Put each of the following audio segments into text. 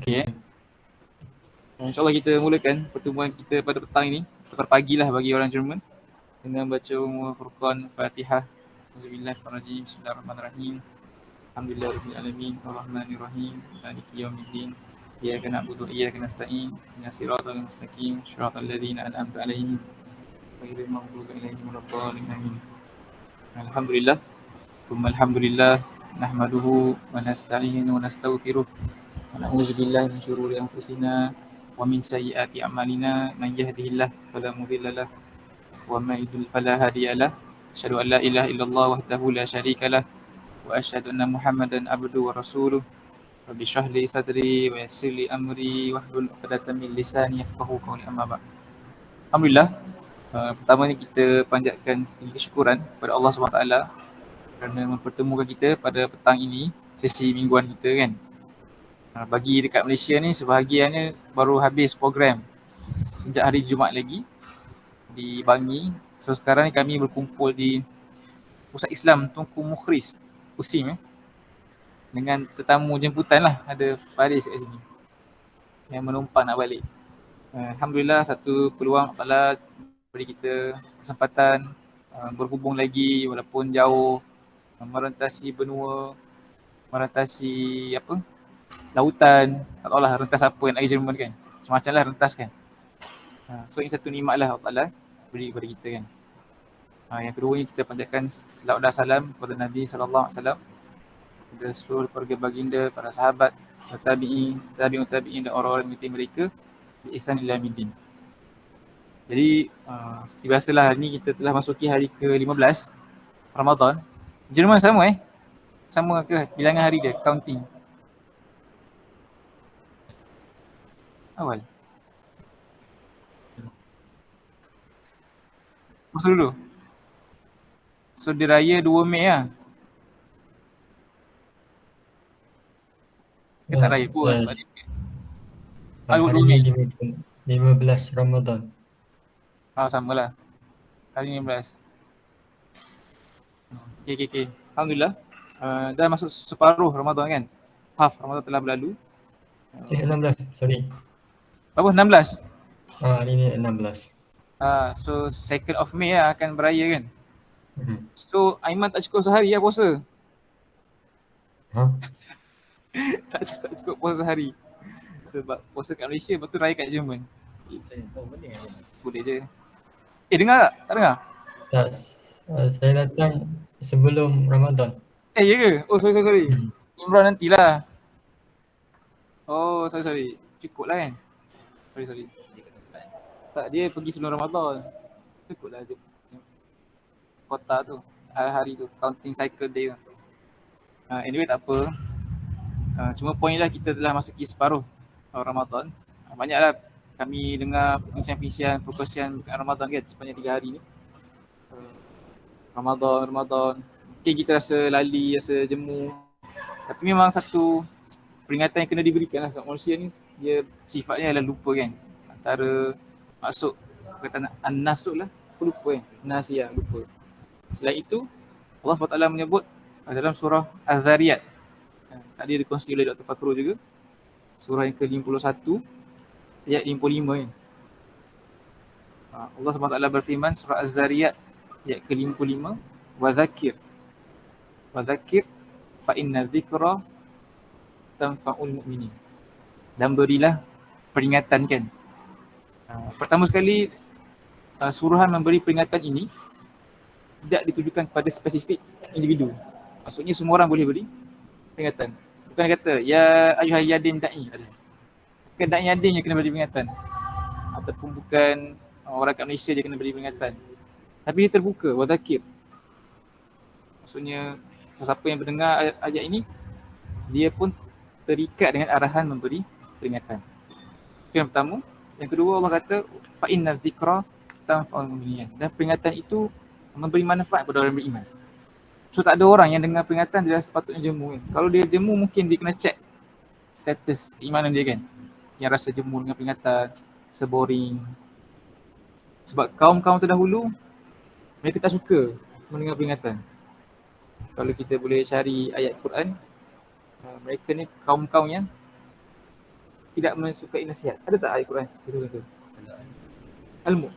Okey. InsyaAllah kita mulakan pertemuan kita pada petang ini, atau pagi lah bagi orang Jerman, dengan baca Ummul Furqan, Fatihah. Bismillahirrahmanirrahim. Bismillahirrahmanirrahim. Alhamdulillahirrahmanirrahim. Ar-Rahmanirrahim. Maliki yaumiddin. Iyyaka na'budu wa iyyaka nasta'in. Ihdinas siratal mustaqim. Shiratal ladzina an'amta 'alaihim ghairil maghdubi 'alaihim waladdallin. Amin. Alhamdulillah. Tsumma alhamdulillah. Nahmaduhu wa nasta'inu wa nastaghfiruh. Wa na'udzu billahi min syururi anfusina wa min sayyiati a'malina. Man yahdihillahu fala mudilla lahu wa man yudlil fala hadiya lahu. Asyhadu an la ilaha illallah wahdahu la syarika lahu wa asyhadu anna Muhammadan abduhu wa rasuluh. Rabbi shrah li sadri wa yassir li amri wahlul 'uqdatam min lisani yafqahu qawli, amma ba'd. Alhamdulillah, pertama ni kita panjatkan setinggi kesyukuran kepada Allah SWT kerana mempertemukan kita pada petang ini, sesi mingguan kita kan. Bagi dekat Malaysia ni sebahagiannya baru habis program sejak hari Jumaat lagi di Bangi. So sekarang ni kami berkumpul di Pusat Islam Tunku Mukhris, Usim, dengan tetamu jemputan lah. Ada Faris kat sini yang menumpang nak balik. Alhamdulillah, satu peluang Allah beri kita kesempatan berhubung lagi walaupun jauh, merentasi benua, merentasi lautan. Tak tahulah rentas apa yang lagi Jerman kan. Macam-macam lah rentas kan. So ini satu nikmat lah Allah beri kepada kita kan. Yang keduanya kita panjatkan selawat dan salam kepada Nabi SAW, kepada seluruh keluarga baginda, para sahabat, tabi'in dan orang-orang yang mengikuti mereka bi ihsan ila yaumil. Jadi seperti biasalah, hari ni kita telah masuki hari ke-15 Ramadan. Jerman sama Sama ke bilangan hari dia, counting? Awal. Masa dulu. So dia raya 2 Mei lah. Dia tak raya pun sebab dia hari ni 15 Ramadan. Samalah. Hari 15. Okay. Alhamdulillah. Dah masuk separuh Ramadan kan. Half Ramadan telah berlalu. 16, sorry. Berapa? 16? Hari ni 16. So 2nd of May lah akan beraya kan. So Aiman tak cukup sehari lah puasa. tak cukup puasa sehari. Sebab puasa kat Malaysia, lepas tu raya kat Jerman. Boleh je. Dengar tak? Tak dengar? Tak, saya datang sebelum Ramadan. Ya ke? Oh sorry. Imran nantilah. Oh sorry. Cukup lah kan? Sorry. Tak, dia pergi sebelum Ramadan. Cukup lah dia kota tu, hari-hari tu, counting cycle day tu. Anyway tak apa. Cuma point lah, kita telah masuki separuh Ramadan. Banyaklah kami dengar perkongsian Ramadan kan sepanjang 3 hari ni. Ramadan. Mungkin kita rasa lali, rasa jemu. Tapi memang satu peringatan yang kena diberikan lah. Sebab manusia ni dia sifatnya adalah lupa kan. Antara masuk perkataan An-Nas tu lah, aku lupa kan. Nasiyah, lupa. Selain itu, Allah SWT menyebut dalam surah Az-Zariyat. Tadi dikongsi oleh Dr. Fakrul juga. Surah yang ke-51, ayat 55 kan. Allah SWT berfirman, surah Az-Zariyat ayat ke-55, Wadhakir fa inna dzikra tanfa'ul mu'minin. Dan berilah peringatan kan. Pertama sekali, suruhan memberi peringatan ini tidak ditujukan kepada spesifik individu. Maksudnya semua orang boleh beri peringatan. Bukan kata, ya ayuhal yadim da'i. Bukan da'i yadim yang kena beri peringatan. Ataupun bukan orang kat Malaysia je kena beri peringatan. Tapi dia terbuka, wadhakir. Maksudnya, sesiapa yang mendengar ayat ini, dia pun terikat dengan arahan memberi peringatan. Itu yang pertama. Yang kedua, Allah kata, fa inna dzikra tanfa'ul mu'minin. Dan peringatan itu memberi manfaat kepada orang beriman. So tak ada orang yang dengar peringatan dia sepatutnya jemu kan. Kalau dia jemu, mungkin dia kena check status keimanan dia kan. Yang rasa jemu dengan peringatan, seboring. Sebab kaum-kaum terdahulu, mereka tak suka mendengar peringatan. Kalau kita boleh cari ayat Quran, mereka ni kaum-kaum yang tidak mensukai nasihat. Ada tak ayat Quran situ? Ilmu.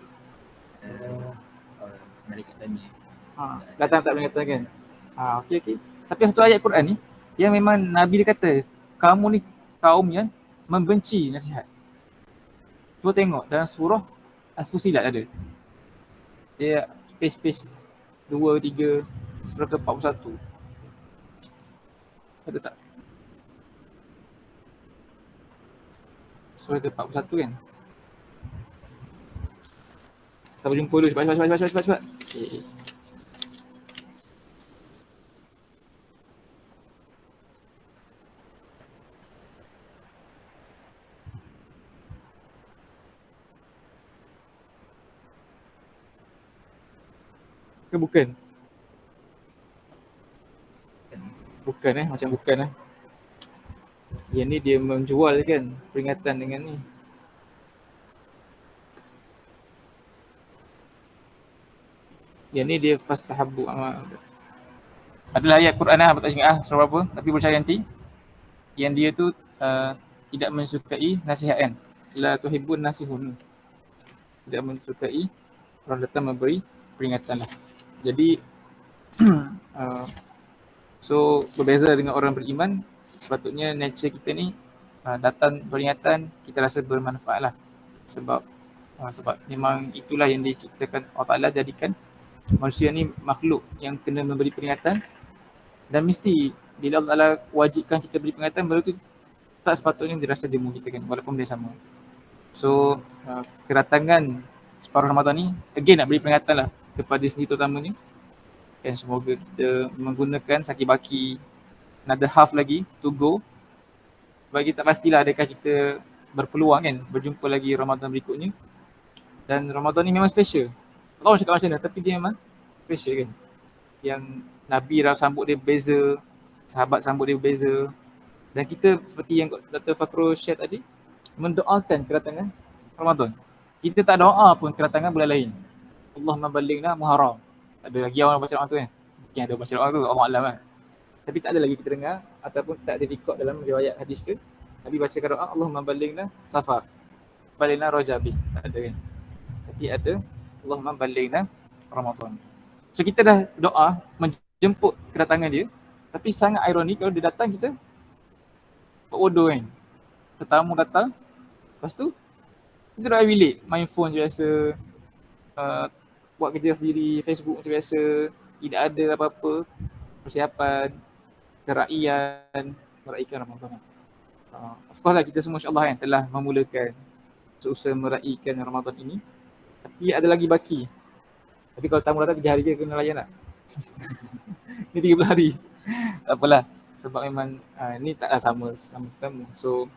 Mereka tanya. Datang tak mengatakan. Okey. Tapi satu ayat Quran ni yang memang Nabi dia kata, kamu ni kaum yang membenci nasihat. Cuba tengok dalam surah Al-Fusilat ada. Dia page 2, 3, surah ke-41. Ada tak? Surah ke-41 kan? Sampai jumpa dulu. Cepat. Okay. Ke bukan? Bukan macam bukan Yang ni dia menjual kan peringatan dengan ni. Yang ni dia fastahabbu amal. Adalah ayat Quran lah, tak ingat surah apa, tapi boleh cari nanti. Yang dia tu tidak mensukai nasihat kan. La tuhibbun nasihun. Tidak mensukai orang datang memberi peringatan lah. Jadi so berbeza dengan orang beriman, sepatutnya nature kita ni datang peringatan kita rasa bermanfaat lah. Sebab memang itulah yang diciptakan Allah Ta'ala, jadikan manusia ni makhluk yang kena memberi peringatan. Dan mesti bila Allah Ta'ala wajibkan kita beri peringatan, baru tu tak sepatutnya dirasa jemu kita kan, walaupun dia sama. So kedatangan separuh Ramadan ni again nak beri peringatan lah kepada diri sendiri terutamanya. Dan semoga kita menggunakan saki-baki another half lagi to go. Sebab kita tak pastilah adakah kita berpeluang kan berjumpa lagi Ramadan berikutnya. Dan Ramadan ni memang special. Tak tahu cakap macam mana, tapi dia memang special kan. Yang Nabi sambut dia berbeza, sahabat sambut dia berbeza. Dan kita seperti yang Dr. Fakrul share tadi, mendoakan kedatangan Ramadan. Kita tak doa pun kedatangan bulan lain. Allahumma ballighna Muharram. Ada lagi orang baca doa tu kan. Mungkin ada baca doa tu, Allah Alam kan. Tapi tak ada lagi kita dengar ataupun tak ada record dalam riwayat hadis ke Nabi bacakan doa Allahumma ballighna Safar, ballighna Rajab. Tak ada kan. Tapi ada Allahumma ballighna Ramadan. So kita dah doa menjemput kedatangan dia, tapi sangat ironik kalau dia datang kita buat bodoh kan. Tetamu datang, lepas tu kita doa bilik, main phone macam biasa, buat kerja sendiri, Facebook macam biasa, tidak ada apa-apa persiapan, meraihkan Ramadan. Of course lah kita semua insyaAllah kan telah memulakan seusaha meraihkan Ramadan ini. Tapi ada lagi baki. Tapi kalau tamu datang 3 hari je kena layan tak? Ni 30 hari. Tak apalah. Sebab memang ni taklah sama tamu. So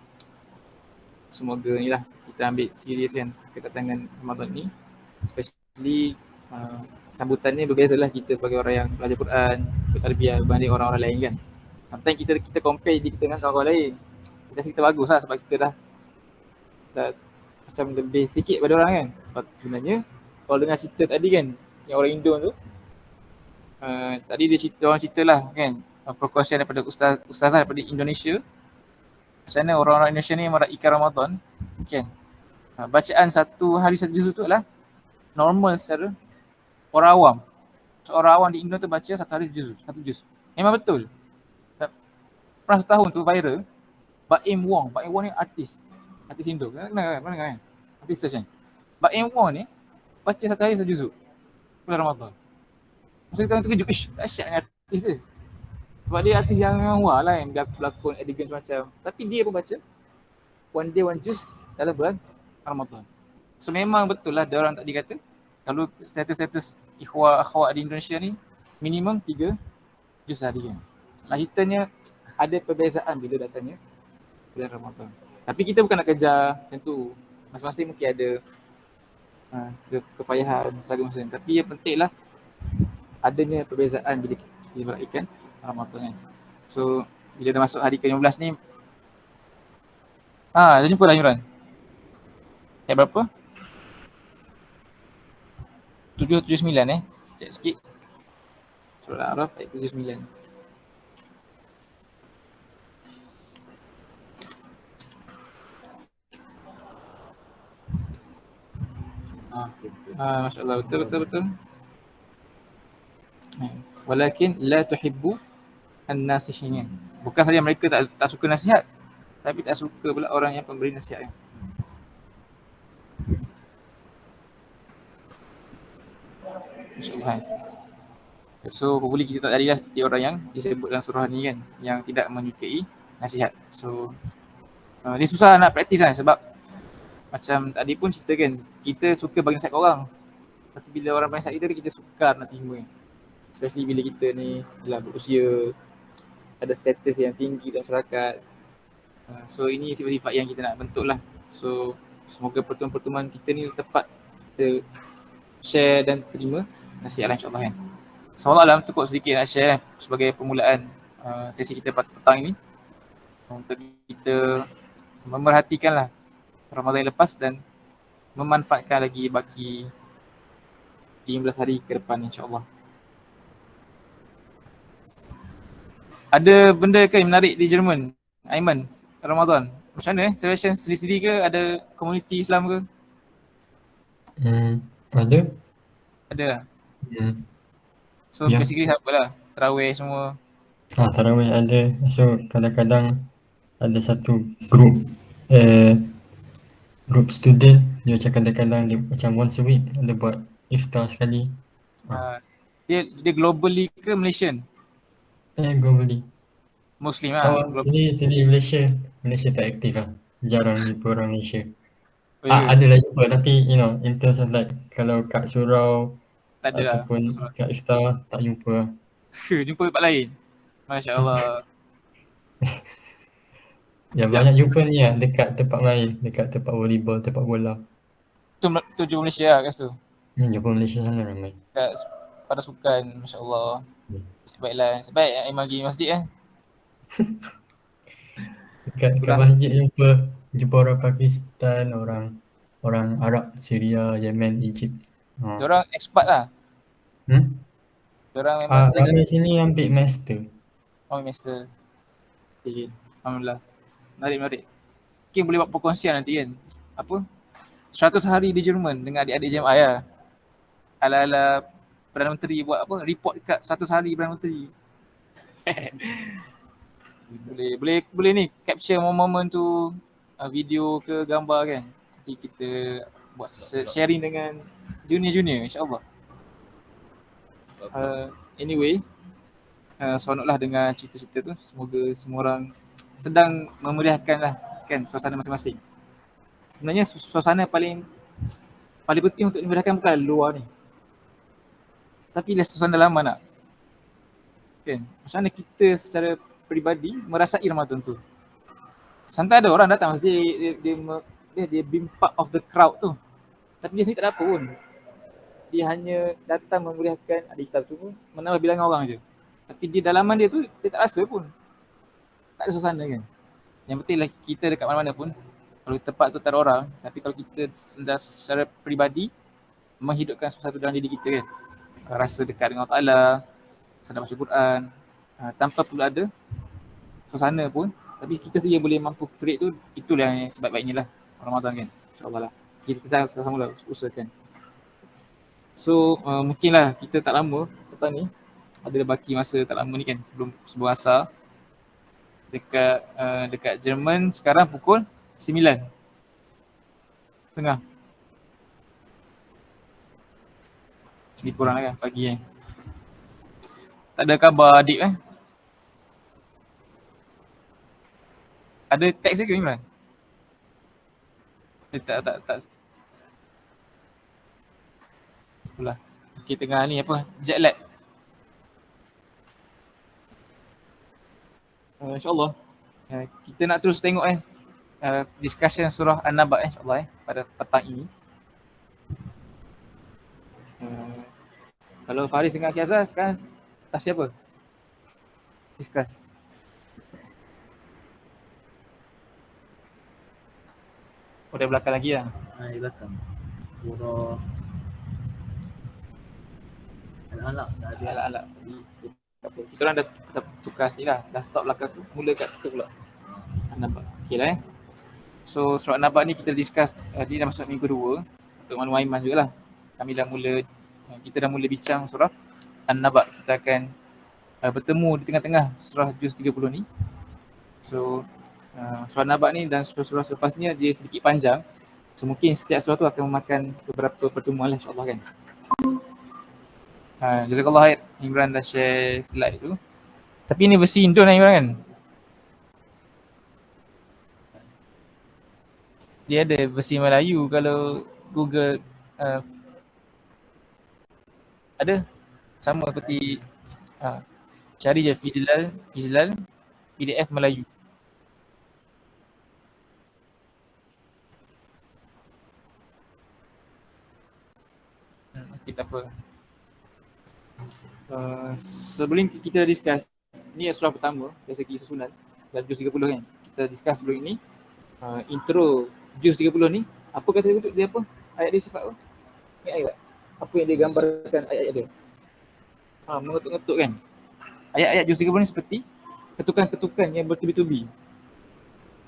semoga ni lah kita ambil serius kan kedatangan Ramadan ni. Especially sambutannya berbeza lah kita sebagai orang yang belajar Quran, bertarbiyah berbanding orang-orang lain kan. Sometimes kita compare diri kita dengan kawan-kawan lain. Kita bagus lah sebab kita dah macam lebih sikit pada orang kan. Sebab sebenarnya kalau dengar cerita tadi kan, yang orang Indo tu, tadi orang cerita lah kan, perkongsian daripada ustazah daripada Indonesia, macam mana orang-orang Indonesia ni meraihkan Ramadan kan. Bacaan satu hari satu juz tu adalah normal secara orang awam. So, orang awam di Indo tu baca satu hari satu juz. Memang betul. Pernah setahun tu viral, Baim Wong ni artis Indo. Mana kan? Artis kan? Baim Wong ni baca satu hari satu juz bulan Ramadan. Masa kita orang terkejut, dahsyat dengan artis dia. Sebab dia artis yang memang wah lah, yang berlakon elegant macam. Tapi dia pun baca one day one juz dalam bulan Ramadan. So memang betul lah dia orang tadi kata, kalau status ikhwah akhwat di Indonesia ni minimum 3 juz hari kan. Ceritanya ada perbezaan bila datangnya bulan Ramadan. Tapi kita bukan nak kejar macam tu. Masing-masing mungkin ada kepayahan masing-masing. Tapi yang penting lah adanya perbezaan bila kita meraihkan Ramadan kan. So bila dah masuk hari ke-15 ni, dah jumpa dah Imran. Ayat berapa? 779 Cek sikit. Surah Al-Araf ayat 79. Masya Allah, betul. Walakin la tuhibbu an-nasihin. Bukan saja mereka tak suka nasihat, tapi tak suka pula orang yang pemberi nasihat. Masya-Allah. So boleh kita tak jadilah seperti orang yang disebut dalam surah ni kan, yang tidak menyukai nasihat. So dia susah nak praktis kan, sebab macam tadi pun cerita kan, kita suka bagi nasihat kat orang, tapi bila orang bagi nasihat kita sukar nak terima. Especially bila kita ni dah berusia, ada status yang tinggi dalam masyarakat. So ini sifat-sifat yang kita nak bentuk lah. So semoga pertemuan-pertemuan kita ni tepat kita share dan terima nasihat lah, insyaAllah kan. Wallahualam tu kot sedikit nak share sebagai permulaan sesi kita petang ini, untuk kita memerhatikanlah Ramadan yang lepas dan memanfaatkan lagi baki 15 hari ke depan, insyaAllah. Ada benda ke yang menarik di Jerman, Aiman, Ramadan? Macam mana celebration sendiri-sendiri ke? Ada komuniti Islam ke? Ada. Ada lah. So Ya. basically apa lah, tarawih semua. Tarawih ada. So kadang-kadang ada satu group student, dia macam kadang-kadang dia macam once a week ada buat iftar sekali. Dia globally ke Malaysian? Globally. Muslim lah. Sini Malaysia tak aktif lah. Jarang jumpa orang Malaysia. Yeah. Adalah jumpa, tapi in terms of like kalau kat surau tak ada ataupun kat iftar tak jumpa lah. Jumpa tempat lain. Masya Allah. Ya, banyak jumpa ni lah dekat tempat main, dekat tempat volleyball, tempat bola. Tu jumpa Malaysia lah kat situ. Jumpa Malaysia sana ramai. Kat pada sukan, Masya Allah. Baiklah, sebaik Aiman pergi masjid Dekat masjid jumpa orang Pakistan, orang Arab, Syria, Yemen, Egypt. Diorang expat lah. Diorang memang ramai sini ambil master. Master. Okay. Alhamdulillah. Menarik. Mungkin boleh buat perkongsian nanti kan. 100 hari di Jerman dengan adik-adik JMI lah. Ala-ala Perdana Menteri buat report dekat 100 hari Perdana Menteri. boleh ni capture momen-momen tu, video ke gambar kan. Nanti kita buat sharing dengan junior insyaAllah. Anyway, seronoklah dengan cerita-cerita tu. Semoga semua orang sedang memeriahkan lah kan suasana masing-masing. Sebenarnya suasana paling penting untuk dimeriahkan bukan luar ni, tapi suasana lama nak kan. Macam mana kita secara peribadi merasai Ramadan tu. Santai ada orang datang masjid, dia being part of the crowd tu, tapi dia sendiri tak ada apa pun. Dia hanya datang memeriahkan adik kita tu, menambah bilangan orang je. Tapi di dalaman dia tu, dia tak rasa pun. Tak ada suasana kan. Yang penting lah kita dekat mana-mana pun, kalau tempat tu tak ada orang, tapi kalau kita secara peribadi menghidupkan sesuatu dalam diri kita kan, rasa dekat dengan Allah Ta'ala, sedang baca Quran, tanpa perlu ada suasana pun, tapi kita sendiri yang boleh mampu create tu, itulah yang sebaik-baiknya lah Ramadan kan, insyaAllah lah. Kita sama-sama lah usahakan. So mungkinlah kita tak lama petang ni, ada baki masa tak lama ni kan, sebelum asar dekat Jerman sekarang pukul 9:30 lebih kurang lah kan pagi kan. Tak ada khabar adik Ada teks ke Imran? Tak. Itulah. Okay, tengah ni jet lag. InsyaAllah kita nak terus tengok discussion surah An-Naba insyaAllah pada petang ini. Kalau Faris dengan Kiazah sekarang tak siapa? Discuss. Dari belakang lagi lah. Di belakang. Surah Al-Alaq. Al-Alaq. Kita orang dah tukar ni lah. Dah stop belakang tu. Mula kat kita pula. An-Naba. Okay lah So surah An-Naba ni kita discuss, dia dah masuk minggu 2. untuk maklumat Aiman jugalah. Kita dah mula bincang surah An-Naba. Kita akan bertemu di tengah-tengah surah juz 30 ni. So surah An-Naba ni dan surah-surah selepasnya dia sedikit panjang. So mungkin setiap surah tu akan memakan beberapa pertemuan lah, insyaAllah kan. Jazakallah khair, Imran dah share slide tu. Tapi ni versi Indo lah Imran kan? Dia ada versi Melayu kalau Google ada. Sama seperti cari je Fizlal PDF Melayu. Okay, tak apa. Sebelum kita discuss, ni surah pertama dari segi susunan dan juz 30 kan. Kita discuss sebelum ini intro juz 30 ni. Apa kata dia apa? Ayat dia sifat apa? Ingat tak? Apa yang dia gambarkan ayat-ayat dia? Mengetuk-ngetuk kan. Ayat-ayat juz 30 ni seperti ketukan-ketukan yang bertubi-tubi.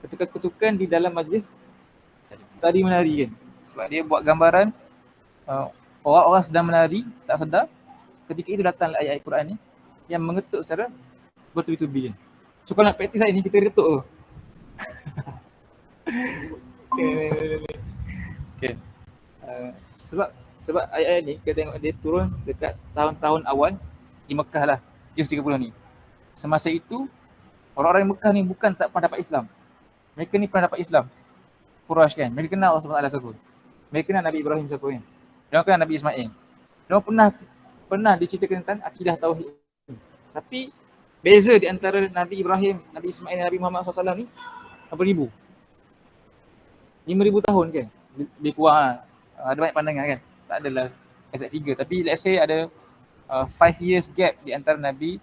Ketukan-ketukan di dalam majlis tari menari kan. Sebab dia buat gambaran orang-orang sedang menari, tak sedar. Ketika itu datang ayat-ayat Quran ni yang mengetuk secara bertubi-tubi kan. So kalau nak praktis ayat ni, kita ketuk tu. Okay. Sebab ayat-ayat ni kita tengok dia turun dekat tahun-tahun awal di Mekah lah, juz 30 ni. Semasa itu orang-orang Mekah ni bukan tak pernah dapat Islam. Mereka ni pernah dapat Islam. Quraisy kan. Mereka kenal Allah SWT siapa. Mereka kenal Nabi Ibrahim siapa kan. Mereka kenal Nabi Ismail. Mereka pernah diceritakan tentang akidah tauhid. Tapi beza di antara Nabi Ibrahim, Nabi Ismail dan Nabi Muhammad SAW ni berapa ribu? 5,000 tahun kan? Lebih kurang lah. Ada banyak pandangan kan? Tak adalah exact figure. Tapi let's say ada 5 years gap di antara Nabi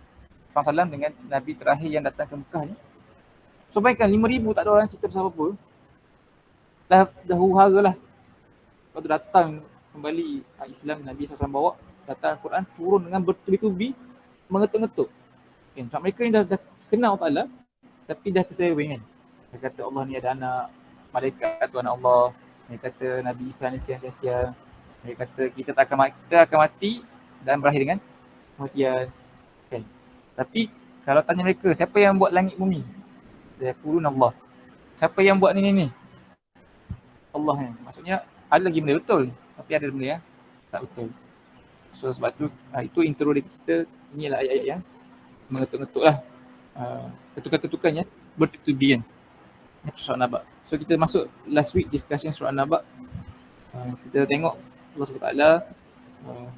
SAW dengan Nabi terakhir yang datang ke Mekah ni. So bayangkan 5,000 tak ada orang cerita pasal apa-apa. Dah huru-hara lah. Lepas tu datang kembali Islam Nabi SAW bawa, datang Al-Quran turun dengan bertubi-tubi mengetuk-ngetuk. Okay, sebab mereka ni dah kenal Allah Ta'ala tapi dah tersereweng kan. Dia kata Allah ni ada anak, malaikat Tuhan Allah. Dia kata Nabi Isa ni sekian-sekian. Dia kata kita akan mati dan berakhir dengan kematian. Okay. Tapi kalau tanya mereka, siapa yang buat langit bumi? Dia qulun Allah. Siapa yang buat ni? Allah kan. Maksudnya ada lagi benda betul, tapi ada benda yang tak betul. So sebab tu itu intro dia kita. Inilah ayat-ayat yang mengetuk-ngetuk lah. Ketukan-ketukannya bertubi kan. Surah An-Naba. So kita masuk last week discussion surah An-Naba. Kita tengok Allah SWT,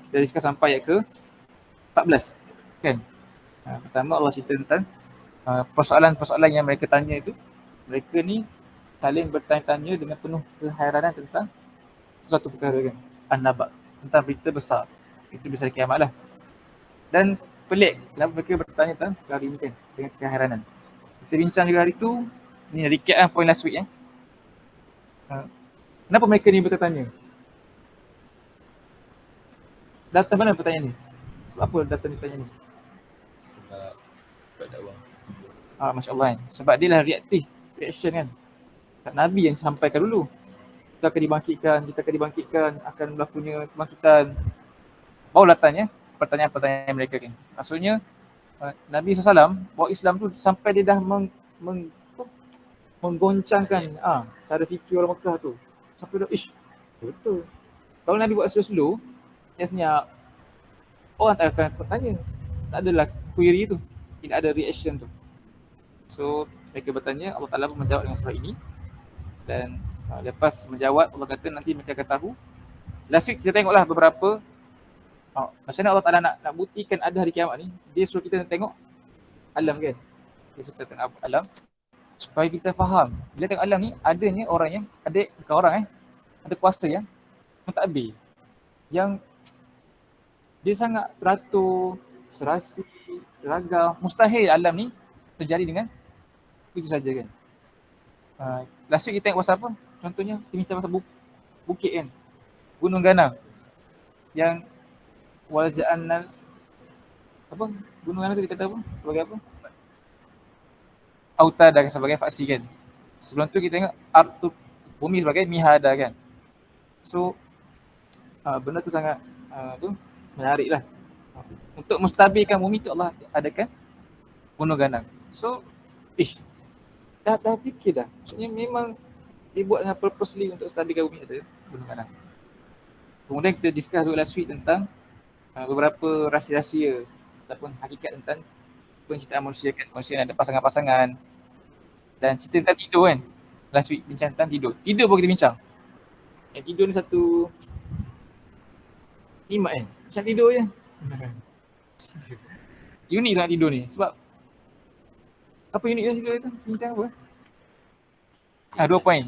kita discuss sampai ayat ke 14 kan. Pertama Allah cerita tentang persoalan-persoalan yang mereka tanya itu. Mereka ni saling bertanya-tanya dengan penuh kehairanan tentang sesuatu perkara kan. An-Naba, tentang berita besar. Itu besar kiamat lah. Dan pelik kenapa mereka bertanya tentang perkara ini kan, dengan keheranan. Kita bincang juga hari tu. Ni recap lah point last week kenapa mereka ni bertanya? Datang mana pertanyaan ni? Sebab apa datang pertanyaan ni? Sebab dakwah. Masya Allah kan. Sebab dia lah reaction kan. Nabi yang sampaikan dulu. Kita akan dibangkitkan, akan berlakunya kebangkitan. Baru datangnya pertanyaan-pertanyaan mereka kan. Maksudnya Nabi SAW bawa Islam tu sampai dia dah menggoncangkan cara fikir orang Mekah tu. Sampai dah betul. Kalau Nabi buat slow-slow, biasanya orang tak akan bertanya. Tak adalah query tu. Tidak ada reaction tu. So mereka bertanya, Allah Ta'ala pun menjawab dengan surah ini. Dan lepas menjawab, Allah kata nanti mereka akan tahu. Last week kita tengoklah beberapa macam mana Allah Ta'ala nak buktikan ada hari kiamat ni. Dia suruh kita tengok alam kan. Dia suruh kita tengok alam supaya kita faham. Bila tengok alam ni, adanya orang yang bukan orang ada kuasa yang mentadbir, yang dia sangat teratur, serasi, seragam. Mustahil alam ni terjadi dengan begitu saja kan. Last week kita tengok pasal apa? Contohnya kita bincang pasal bukit kan, Gunung Ganang yang walja'annal apa? Gunung Ganang tu dikata apa? Sebagai apa? Autada sebagai faksi kan. Sebelum tu kita tengok bumi sebagai mihada kan. So benda tu sangat tu menarik lah. Untuk menstabilkan bumi tu Allah adakan gunung ganang. So, dah fikir dah. Maksudnya memang dibuat dengan purposely untuk stabilkan bumi ada gunung ganang. Kemudian kita discuss last week tentang beberapa rahsia-rahsia ataupun hakikat tentang penciptaan manusia kan. Manusia ada pasangan-pasangan dan cerita tentang tidur kan. Last week bincang tentang tidur. Tidur pun kita bincang. Yang tidur ni satu nikmat kan. Macam tidur je. Unik sangat tidur ni sebab apa uniknya tidur tu? Bincang apa? 2 poin.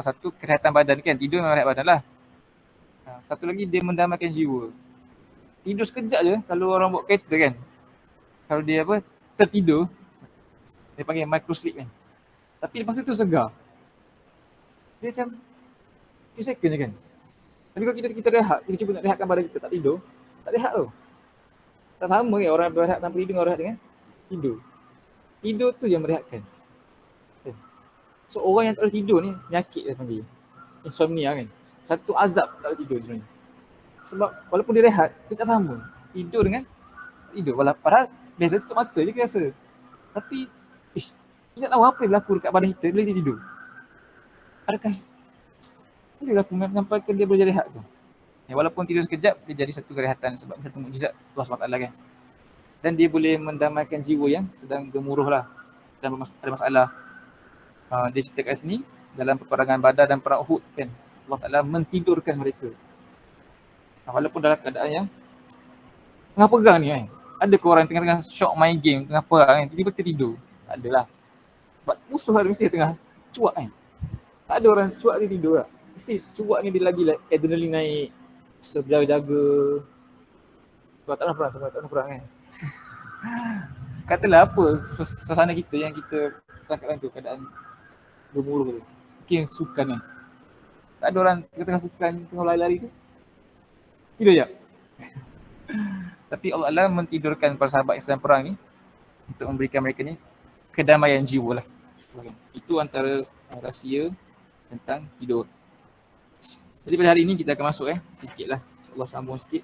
Satu kesihatan badan kan. Tidur memang rehat badan lah. Satu lagi dia mendamaikan jiwa. Tidur sekejap je kalau orang bawa kereta kan. Kalau dia tertidur, dia panggil micro sleep kan. Tapi lepas tu segar. Dia macam 2 second je kan. Tapi kalau kita rehat, kita cuba nak rehatkan badan kita tak tidur, tak rehat tu. Tak sama kan orang berehat tanpa tidur dengan rehat dengan tidur. Tidur tu yang merehatkan. So orang yang tak boleh tidur ni penyakit dia panggil. Insomnia kan. Satu azab tak boleh tidur sebenarnya. Sebab walaupun dia rehat, dia tak sama. Tidur dengan tidur. Padahal biasa tutup mata je kita rasa. Tapi kita tak tahu apa yang berlaku dekat badan kita bila dia tidur. Adakah dia berlaku sampai dia boleh rehat tu. Walaupun tidur sekejap, dia jadi satu kerehatan sebab satu mukjizat Allah SWT kan. Dan dia boleh mendamaikan jiwa yang sedang gemuruh lah dan ada masalah. Dia cerita kat sini dalam peperangan Badar dan perang Uhud kan. Allah Ta'ala mentidurkan mereka. Walaupun dalam keadaan yang tengah pegang ni kan. Ada ke orang tengah shock main game, tengah perang kan, tiba-tiba tertidur? Tak adalah. Sebab musuh ada mesti tengah cuak kan. Tak ada orang cuak dia tidur lah. Mesti cuak ni dia lagi adrenalin naik. Berjaga-jaga. Sebab tak nak perang kan. Katalah apa suasana kita yang kita tangkap tu, keadaan gemuruh tu. Mungkin sukan kan. Tak ada orang tengah sukan, tengah lari-lari tu. Tidur je. Tapi Allah mentidurkan para sahabat Islam perang ni untuk memberikan mereka ni kedamaian jiwa lah. Itu antara rahsia tentang tidur. Jadi pada hari ini kita akan masuk sikit lah. InsyaAllah sambung sikit.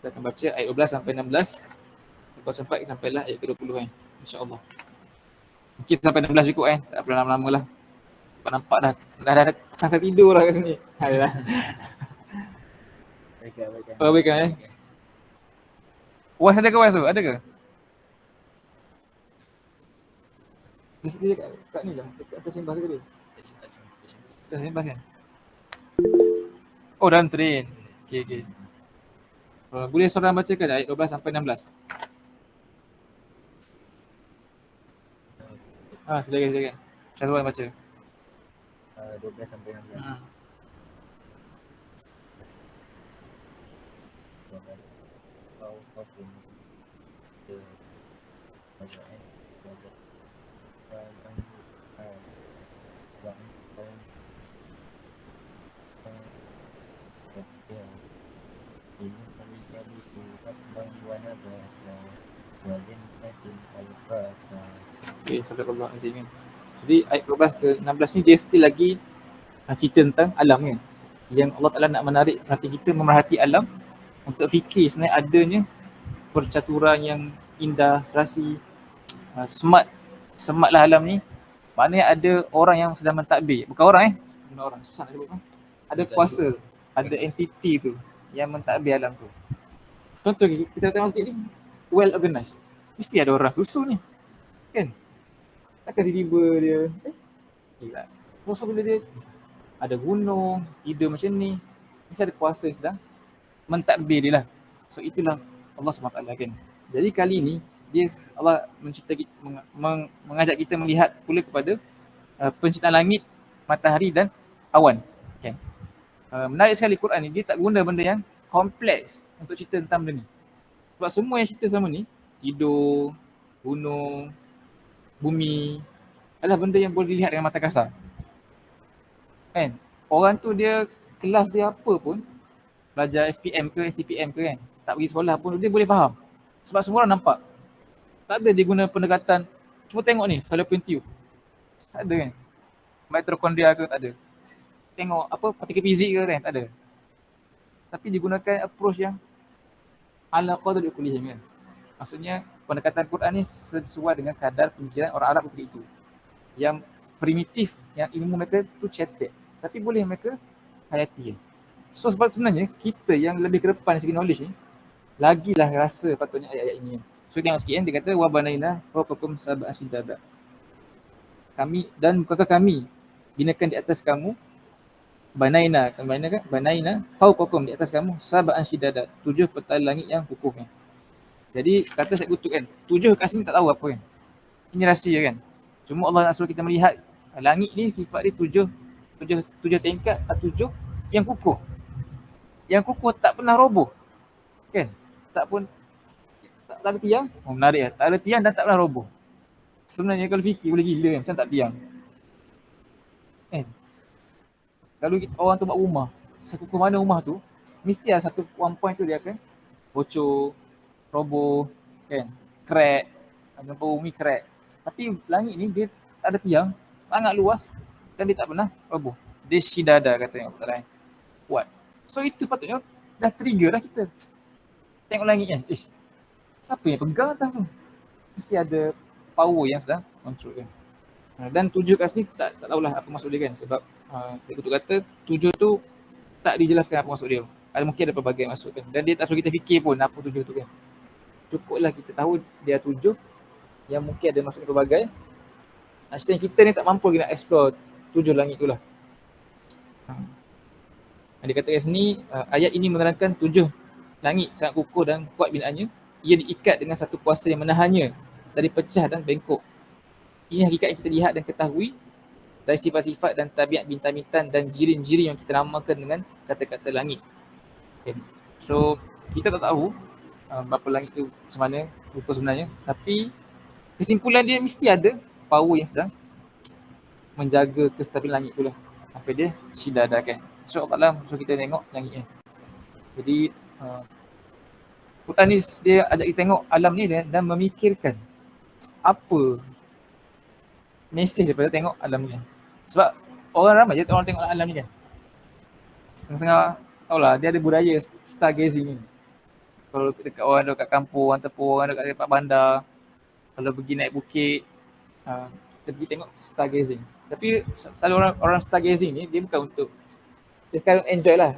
Kita akan baca ayat 12 sampai 16. Lepas sampai sampailah ayat ke-20 kan. InsyaAllah. Mungkin sampai 16 cukup tak perlu lama-lama lah. Nampak dah ada sampai tidur lah kat sini. Ayolah. Baikkan. Was ada ke was tu? Ada ke? Dia sedia kat ni lah. Dekat stesen bas tadi. Stesen bas kan? Oh dalam train. Okay. Boleh seorang bacakan ayat 12 sampai 16? Silakan. Syazwan baca. 12 sampai 16. Kau pun kita banyak Okay, subhanallah azim. Jadi ayat 12 ke 16 ni dia still lagi cerita tentang alam kan. Yang Allah Ta'ala nak menarik perhatian kita memerhati alam untuk fikir sebenarnya adanya percaturan yang indah, serasi, smart lah alam ni. Maknanya ada orang yang sedang mentadbir. Bukan orang bukan orang, susah nak sebut kan. Ada kuasa, ada entiti tu yang mentadbir alam tu. Contoh kita tengok masjid ni well organized. Mesti ada orang susu ni. Kan? Takkan tiba-tiba dia gila. Terus bila dia ada gunung, tidur macam ni, mesti ada kuasa yang sedang mentadbir dia lah. So itulah Allah SWT kan. Jadi kali ni Allah mengajak kita melihat pula kepada penciptaan langit, matahari dan awan. Kan? Menarik sekali Quran ni, dia tak guna benda yang kompleks untuk cerita tentang benda ni. Sebab semua yang cerita sama ni, tidur, gunung, bumi, adalah benda yang boleh dilihat dengan mata kasar. Kan? Orang tu dia kelas dia apa pun, belajar SPM ke STPM ke kan, tak pergi sekolah pun dia boleh faham. Sebab semua orang nampak. Tak ada dia guna pendekatan, cuma tengok ni, Fallopian tube. Tak ada kan. mitokondria ke, tak ada. Tengok apa partikel fizik ke kan, tak ada. Tapi digunakan approach yang ala qadri kullihim kan. Maksudnya pendekatan Quran ni sesuai dengan kadar pemikiran orang Arab ketika itu. Yang primitif, yang ilmu mereka tu cetek, tapi boleh mereka hayati kan. So sebab sebenarnya kita yang lebih ke depan segi knowledge ni lagilah rasa patutnya ayat-ayat ini kan. So tengok sikit kan, dia kata wa banaina fawqakum sab'an shidada. Kami dan bukankah kami binakan di atas kamu banaina fawqakum, di atas kamu sab'an shidada, 7 petal langit yang kukuh kan. Jadi kata Syekh Qutb kan, 7 kat sini tak tahu apa kan. Ini rahsia kan. Cuma Allah nak suruh kita melihat langit ni sifat dia 7 tingkat, 7 yang kukuh. Yang kukuh tak pernah roboh. Kan? Tak ada tiang. Oh, menarik lah. Tak ada tiang dan tak pernah roboh. Sebenarnya kalau fikir boleh gila kan, macam tak tiang. Kan? Kalau orang tu buat rumah, sekukuh mana rumah tu, mesti ada satu one point tu dia akan bocor, roboh, kan, crack, gempa bumi crack. Tapi langit ni dia tak ada tiang, sangat luas dan dia tak pernah roboh. Dia shidada katanya Allah. Kuat. So itu patutnya dah trigger dah kita. Tengok langit kan, siapa yang pegang atas tu? Mesti ada power yang sedang control kan. Dan 7 kat sini tak tahulah apa maksud dia kan, sebab saya betul kata 7 tu tak dijelaskan apa maksud dia. Mungkin ada pelbagai maksud kan. Dan dia tak suruh kita fikir pun apa 7 tu kan. Cukuplah kita tahu dia 7 yang mungkin ada maksud pelbagai. Maksudnya kita ni tak mampu nak explore 7 langit tu lah. Dia kata kat sini, ayat ini menerangkan 7 langit sangat kukuh dan kuat binaannya. Ia diikat dengan satu kuasa yang menahannya dari pecah dan bengkok. Ini hakikat yang kita lihat dan ketahui dari sifat-sifat dan tabiat bintang-bintang dan jirin-jirin yang kita namakan dengan kata-kata langit. Okay. So, kita tak tahu berapa langit tu macam mana rupa sebenarnya. Tapi kesimpulan dia mesti ada power yang sedang menjaga kestabilan langit tu lah. Sampai dia shidada kan. So Allah suruh kita tengok langit ni. Jadi Quran ni dia ajak kita tengok alam ni dan memikirkan apa mesej daripada tengok alam ni kan. Sebab orang ramai je orang tengok alam ni kan. Setengah-setengah tahulah dia ada budaya stargazing ni. Kalau dekat orang dekat kampung, orang tepur, orang dekat tempat bandar, kalau pergi naik bukit, kita pergi tengok stargazing. Tapi selalu orang stargazing ni dia bukan untuk, dia sekarang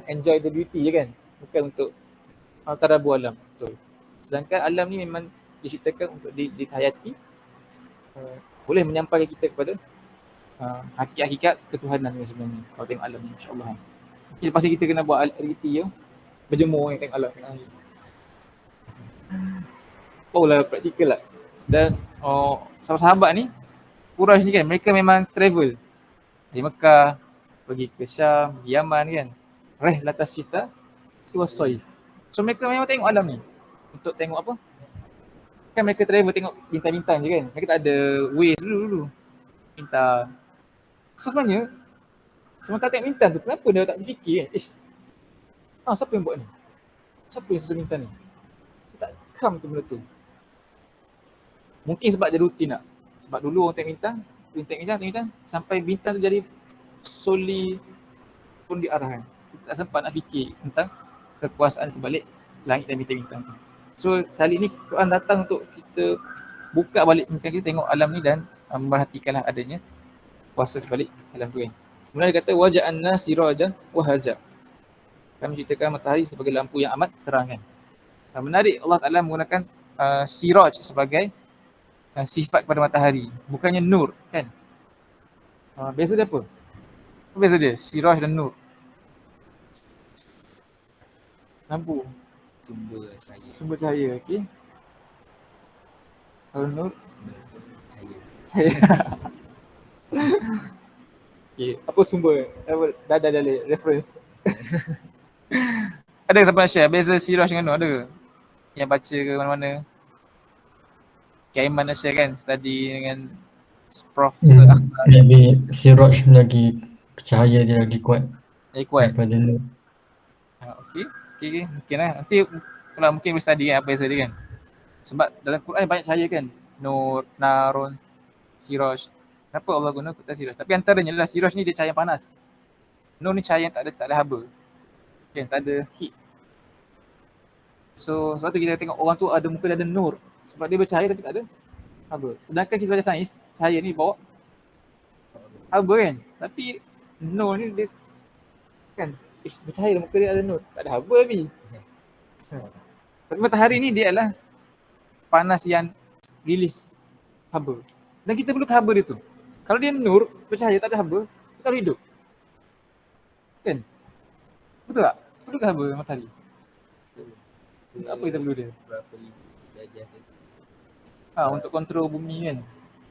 enjoy the beauty je kan. Bukan untuk tadabbur alam. Betul. Sedangkan alam ni memang diciptakan untuk dihayati, boleh menyampaikan kita kepada hakikat ketuhanan ni sebenarnya. Kalau tengok alam ni, insyaAllah. Lepas ni kita kena buat aktiviti je, berjemur yang tengok alam. Lah praktikal lah. Dan sahabat-sahabat ni, Quraisy ni kan, mereka memang travel dari Mekah, pergi ke Syam, Yaman kan. Rihlatas syita wa saif. So mereka memang tengok alam ni. Untuk tengok apa? Kan mereka travel tengok bintang-bintang je kan. Mereka tak ada Waze dulu. Bintang. So sebenarnya, sementara tengok bintang tu, kenapa dia tak berfikir kan? Siapa yang buat ni? Siapa yang susun bintang ni? Dia tak come tu benda tu. Mungkin sebab dia rutin lah. Sebab dulu orang tengok bintang, sampai bintang tu jadi solely pun diarahkan. Kita tak sempat nak fikir tentang kekuasaan sebalik langit dan bintang-bintang tu. So kali ni Quran datang untuk kita buka balik mungkin kita tengok alam ni dan memperhatikanlah adanya kuasa sebalik alam tu kan. Kemudian dia kata waja'anna sirajan wahaja. Kami ceritakan matahari sebagai lampu yang amat terang kan. Menarik Allah Ta'ala menggunakan siraj sebagai sifat kepada matahari, bukannya nur kan. Beza dia apa? Apa beza dia? Siraj dan nur. Lampu. Sumber cahaya, okey. Kalau nur? Cahaya. Okey, apa sumber? Dah reference. Ada siapa nak share beza siraj dengan nur? Ada ke? Yang baca ke mana-mana? Aiman nak share kan, study dengan Prof. Maybe siraj lagi, cahaya dia lagi kuat daripada nur. Okay. Mungkin lah. Nanti kalau mungkin boleh study kan apa beza dia kan. Sebab dalam Quran banyak cahaya kan. Nur, narun, siraj. Kenapa Allah guna kota Siraj? Tapi antaranya adalah Siraj ni dia cahaya panas. Nur ni cahaya yang tak ada haba. Kan, tak ada heat. So sebab tu kita tengok orang tu ada muka dia ada nur. Sebab dia bercahaya tapi tak ada haba. Sedangkan kita belajar sains, cahaya ni bawa haba kan. Tapi nur ni dia kan bercahaya muka dia ada nur. Tak ada haba ni. Tapi matahari ni dia adalah panas yang release haba. Dan kita perlu haba dia tu. Kalau dia nur, bercahaya tak ada haba, kita harus hidup. Kan? Betul tak? Perlu haba matahari? Untuk apa kita perlu dia? Berapa ribu darjah tu. Untuk kontrol bumi kan.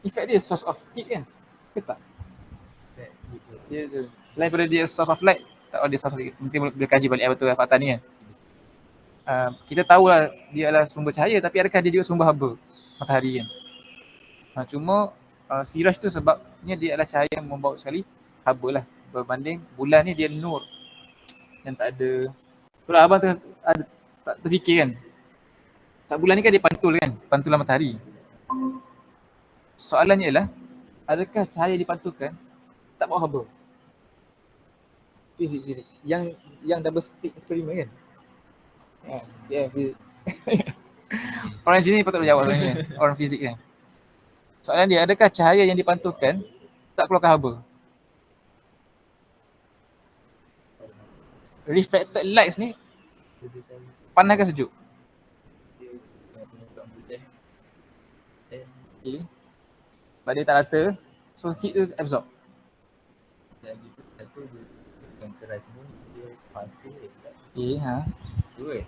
In fact dia source of heat kan? Ke tak? Dia tu. Selain daripada dia source of light, tak ada source of heat. Mungkin boleh kaji balik apa tu fakta ni kan. Kita tahulah dia adalah sumber cahaya, tapi adakah dia juga sumber haba matahari kan? Cuma Siraj tu sebabnya dia adalah cahaya yang membawa sekali haba lah. Berbanding bulan ni dia nur yang tak ada. Kalau abang tu ada tak terfikir kan? Tak, bulan ni kan dia pantul kan? Pantulan matahari. Soalannya ialah, adakah cahaya dipantulkan tak bawa haba? Fizik. Yang double slit eksperimen kan? Fizik. Orang engineer patut jawab sebenarnya. Orang fizik kan? Soalan dia, adakah cahaya yang dipantulkan tak keluarkan haba? Reflected lights ni panas ke sejuk? Okay. Sebab dia tak rata, so heat tu absorb. Lagi satu yang keras ni dia pasir. Okay, Tu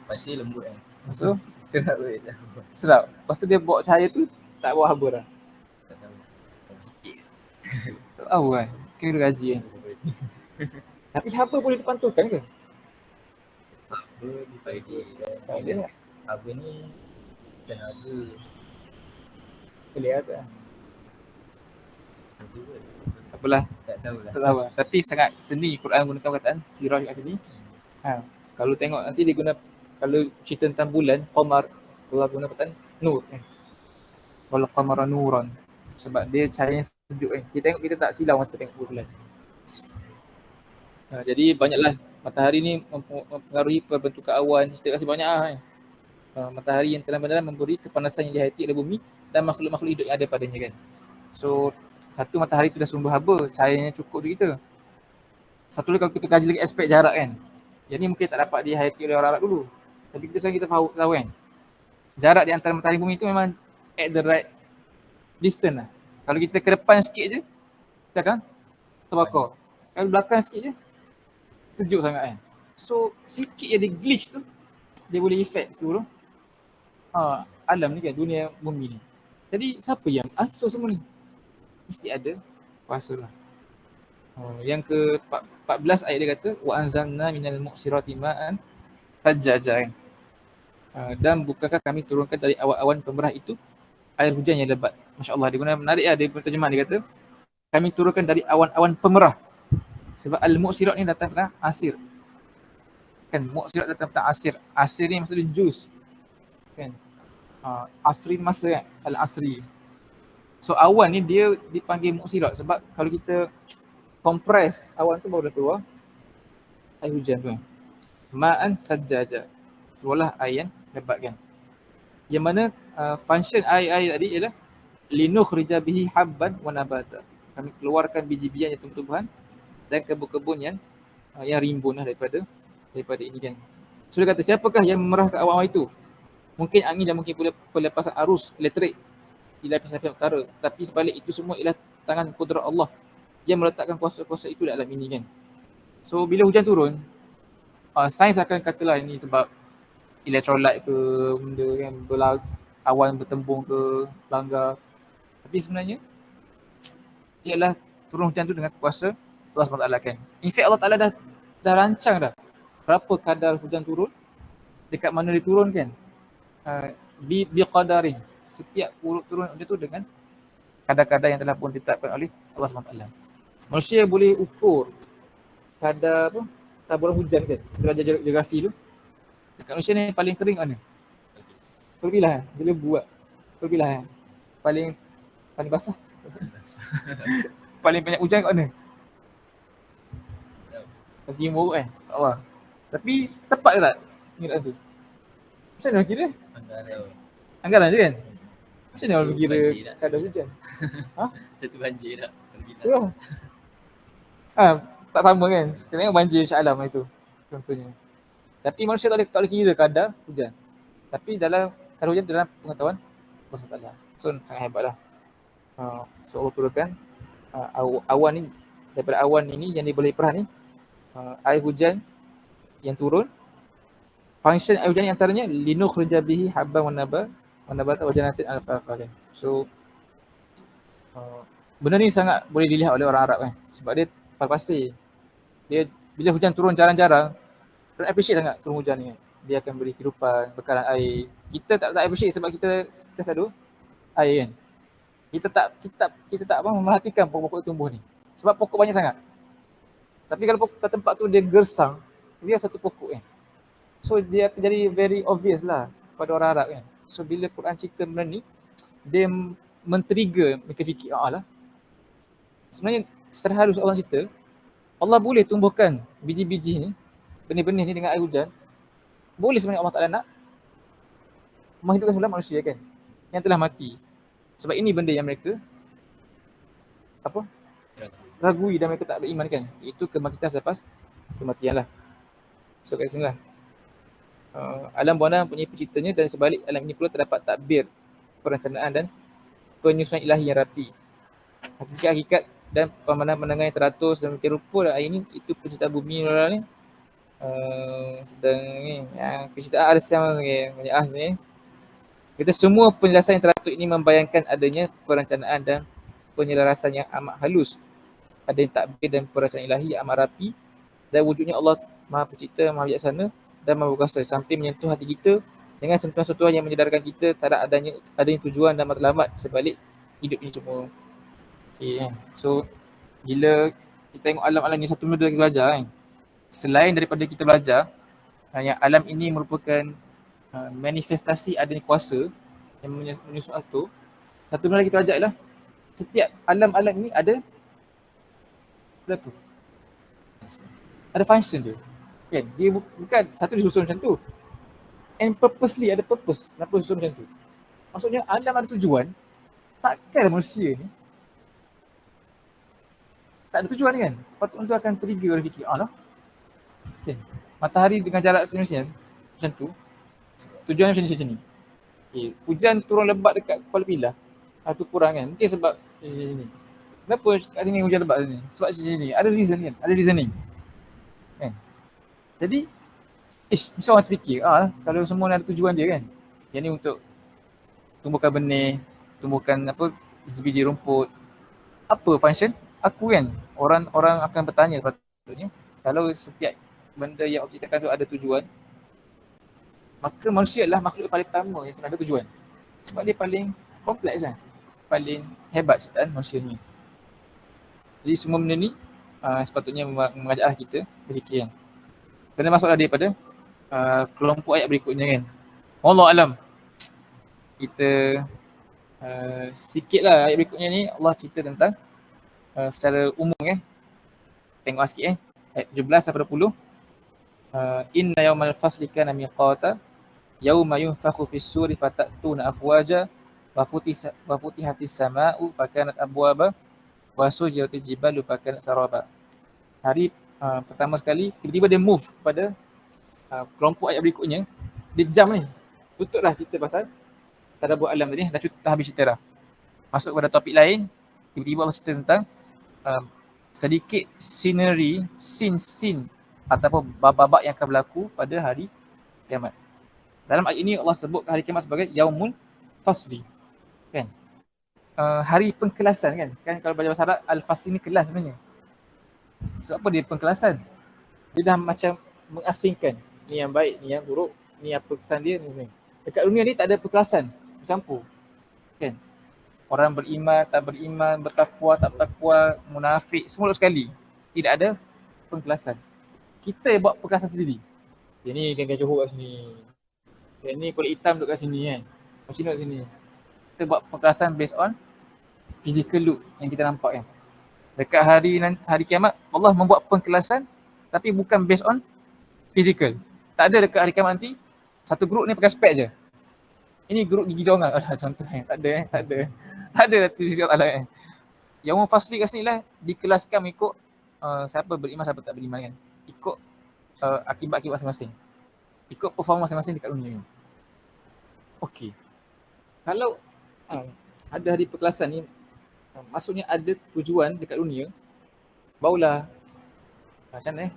pasir lembut kan. So, Sedap weh. sedap. Lepas tu dia bawa cahaya tu tak bawa haba dah. Tak tahu. Sikit. Tak tahu kan. Kira dia gaji kan. Tapi haba boleh dipantulkan ke? Apa dibagi Dia tak. apa ni tenaga Boleh ada. tu kot. Apalah, Tak tahulah. tak tahu lah. Tapi sangat seni Quran gunakan perkataan siraj kat sini. Kalau tengok nanti dia guna, kalau cerita tentang bulan, qamar, Allah guna perkataan nur kan. Wal qamara nuran. Sebab dia cahaya yang sejuk kan. Kita tengok, kita tak silau mata tengok bulan. Jadi banyaklah matahari ni mempengaruhi perbentukan awan, cerita kasih banyak kan. Matahari yang terang-benderang memberi kepanasan yang dihayati oleh bumi dan makhluk-makhluk hidup yang ada padanya kan. So satu, matahari tu dah sumber haba, cahayanya cukup untuk kita. Satu lagi, kalau kita kaji lagi aspek jarak kan. Yang ni mungkin tak dapat dihayati oleh orang Arab dulu. Tapi kita sekarang kita tahu kan. Jarak di antara matahari bumi tu memang at the right distance lah. Kalau kita ke depan sikit je, kita akan terbakar. Kalau belakang sikit je, sejuk sangat kan. So sikit je dia glitch tu, dia boleh effect seluruh alam ni kan, dunia bumi ni. Jadi siapa yang atur semua ni? Mesti ada kuasa lah. Yang ke 14 ayat dia kata, wa anzalna minal mu'sirati ma'an thajjaja kan. Dan bukankah kami turunkan dari awan-awan pemerah itu air hujan yang lebat. Masya-Allah, dia guna menarik lah, dia terjemahan dia kata kami turunkan dari awan-awan pemerah. Sebab al-mu'sirat ni datang tentang asir. Kan, mu'sirat datang tentang asir. Asir ni maksudnya jus. Kan. Asri masa kan, al-asri. So awan ni dia dipanggil mu'sirat sebab kalau kita kompres awan tu baru dah keluar air hujan tu kan. Ma'an sajjaja. Keluarlah air yang lebat kan. Yang mana function air tadi ialah linukhrija bihi habban wa nabata. Kami keluarkan biji-bijian yang tumbuh-tumbuhan dan kebun-kebun yang rimbun lah daripada ini kan. So dia kata, siapakah yang memerahkan awan-awan itu? Mungkin angin dan mungkin pula pelepasan arus elektrik di lapisan-lapisan utara. Tapi sebalik itu semua ialah tangan kudrat Allah yang meletakkan kuasa-kuasa itu dalam ini kan. So bila hujan turun, sains akan katalah ini sebab elektrolit ke benda kan, awan bertembung ke langgar. Tapi sebenarnya ialah turun hujan tu dengan kuasa Allah SWT kan. In fact Allah Ta'ala dah rancang dah berapa kadar hujan turun, dekat mana dia turun kan. Biqadarin. Setiap turun hujan tu dengan kadar-kadar yang telah pun ditetapkan oleh Allah SWT. Manusia boleh ukur kadar taburan hujan kan, derajat geografi tu. Dekat Malaysia ni paling kering mana? Pergilah, dia buat. Pergilah paling basah Paling banyak hujan kat mana? Kat timur kat bawah. Tapi tepat ke tak kiraan tu? Macam mana kira? Anggaran je kan? Macam mana orang kira kadar hujan? Satu banjir tak? Tu lah. Tak sama kan? Kita tengok banjir Shah Alam itu contohnya. Tapi manusia tak boleh kira kadar hujan. Tapi dalam kadar hujan dalam pengetahuan Allah SWT. So sangat hebat lah. So Allah turunkan awan ni, daripada awan ini yang boleh perah ni, air hujan yang turun. Function air hujan antaranya linukhrija bihi habban wa nabata wa jannatin alfafah kan. So benda ni sangat boleh dilihat oleh orang Arab kan. Sebab dia pasti dia bila hujan turun jarang-jarang, dia appreciate sangat turun hujan ni kan. Dia akan beri kehidupan, bekalan air. Kita tak appreciate sebab kita ada air kan. Kita tak memerhatikan pokok-pokok tumbuh ni. Sebab pokok banyak sangat. Tapi kalau pokok kat tempat tu dia gersang, dia satu pokok kan. So dia akan jadi very obvious lah pada orang Arab kan. So bila Quran cerita benda ni, dia men-trigger mereka fikir, lah. Sebenarnya secara halus orang cerita, Allah boleh tumbuhkan biji-biji ni, benih-benih ni dengan air hujan. Boleh sebenarnya Allah Ta'ala nak menghidupkan semula manusia kan, yang telah mati. Sebab ini benda yang mereka ragui dan mereka tak beriman kan. Itu kebangkitan selepas kematian lah. So kat sini lah. Alam bawah punya penciptanya dan sebalik alam ini pula terdapat takbir, perencanaan dan penyusunan ilahi yang rapi. Hakikat-hakikat dan pandangan-pandangan yang teratur dan mikir rupa dan ini itu penciptaan bumi ni. Sedang ni yang penciptaan ada sama banyak ni. Kita semua penjelasan yang teratur ini membayangkan adanya perencanaan dan penyelarasan yang amat halus. Ada yang takbir dan perencanaan ilahi yang amat rapi dan wujudnya Allah Maha Pencipta, Maha Bijaksana dan Maha Berkuasa sampai menyentuh hati kita dengan sentuhan-sentuhan yang menyedarkan kita terhadap adanya tujuan dan matlamat sebalik hidup ini semua. Okay, kan? So bila kita tengok alam-alam ni satu benda kita belajar kan. Selain daripada kita belajar yang alam ini merupakan manifestasi adanya kuasa yang menyusun atur, satu benda kita belajar ialah setiap alam-alam ni ada ada function dia. Kan? Dia bukan satu disusun macam tu. And purposely ada purpose kenapa disusun macam tu. Maksudnya alam ada tujuan. Takkan manusia ni tak ada tujuan kan? Patut untuk akan trigger orang fikir, lah. Okay. Matahari dengan jarak semestinya macam tu. Tujuannya macam ni. Okay. Hujan turun lebat dekat Kuala Pilah. Itu kurang kan? Mungkin sebab sini. Kenapa kat sini hujan lebat sini? Sebab sini. Ada reason kan? Ada reasoning. Kan? Jadi, mesti orang terfikir, kalau semua ada tujuan dia kan? Yang ni untuk tumbuhkan benih, tumbuhkan biji-biji rumput. Apa function? Aku kan? Orang akan bertanya sepatutnya, kalau setiap benda yang Allah ciptakan tu ada tujuan, maka manusia adalah makhluk paling pertama yang kena ada tujuan. Sebab dia paling kompleks kan? Paling hebat ciptaan manusia ni. Jadi semua benda ni sepatutnya mengajar kita berfikir kan. Kena masuklah daripada kelompok ayat berikutnya kan. Allah alam. Kita sikitlah ayat berikutnya ni Allah cerita tentang secara umum kan. Tengok sikit ayat 17 sampai 20. Inna yawmal fasli kana miqata yawma yunfakhu fis suri fatatuna afwaja wa futihatis samaa'u fakanat abwaba wa sujiratil jibalu fakanat saraba. Hari pertama sekali tiba-tiba dia move kepada kelompok ayat berikutnya. Dia jam ni. Tutuplah cerita pasal tadabbur alam tadi dah habis cerita dah. Masuk kepada topik lain, tiba-tiba Allah cerita tentang sedikit scenery, scene ataupun bab-bab yang akan berlaku pada hari kiamat. Dalam ayat ini Allah sebut hari kiamat sebagai yaumul fasli. Kan? Hari pengkelasan kan? Kan kalau belajar bahasa Arab, al-fasli ni kelas sebenarnya. Sebab apa dia pengkelasan? Dia dah macam mengasingkan ni yang baik, ni yang buruk, ni apa kesan dia, ni. Dekat dunia ni tak ada perkelasan, bercampur. Kan? Orang beriman, tak beriman, bertakwa, tak bertakwa, munafik, semua sekali. Tidak ada pengkelasan. Kita buat perkelasan sendiri. Yang ni geng-geng Johor kat sini. Yang ni kulit hitam duduk kat sini kan. Macam kat sini. Kita buat perkelasan based on physical look yang kita nampak kan. Dekat hari kiamat Allah membuat pengkelasan tapi bukan based on physical. Tak ada dekat hari kiamat nanti satu grup ni pakai spek je. Ini grup gigi jongal. Alah contoh tak ada tak ada. Tak ada tu sisi Allah Yaumul Fasli kat sini lah dikelaskan mengikut siapa beriman siapa tak beriman kan. Ikut akibat-akibat masing-masing. Ikut performa masing-masing dekat dunia ni. Okey. Kalau ada hari perkelasan ni maksudnya ada tujuan dekat dunia, barulah macam mana